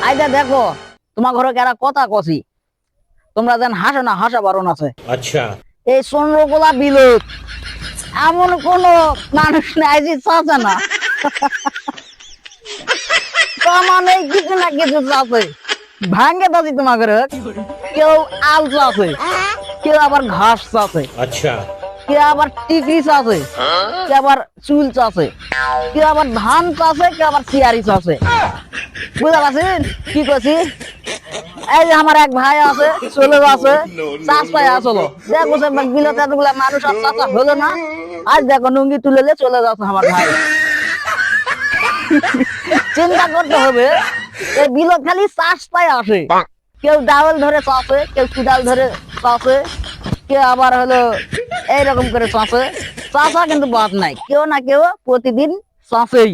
আইদা দেখো তোমার ঘরে কেরা কথা কছি তোমরা যেন হাসো না, হাসা বারণ আছে। अच्छा এই চন্দ্রকোলা বিলত এমন কোন মানুষ নাই যে চাচে না। মানে কিছু না কিছু চাচে ভাঙ্গে দাদি তোমার ঘরে। কেউ আল চাচে, কেউ আবার ঘাস চাচে, अच्छा কেউ আবার টিকরি চাচে, কেউ আবার চুল চাচে, কেউ আবার ধান চাচে, কেউ আবার সিয়ারি চাচে। বুঝতে পারছেন কি করছি? এই যে আমার এক ভাই আছে, চলে যাচ্ছে চাচাই আসলো। দেখো সে বিলতে এতগুলা মানুষ আর চাচা হলো না। আজ দেখো লুঙ্গি তুলে চলে যাচ্ছে আমার ভাই। চিন্তা করতে হবে এই বিলত খালি চাষটাই আসে। কেউ ডাউল ধরে চাষে, কেউ কুদাল ধরে চাষে, কেউ আবার হলো এইরকম করে চাষে। চাষা কিন্তু বাদ নাই, কেউ না কেউ প্রতিদিন চাষেই।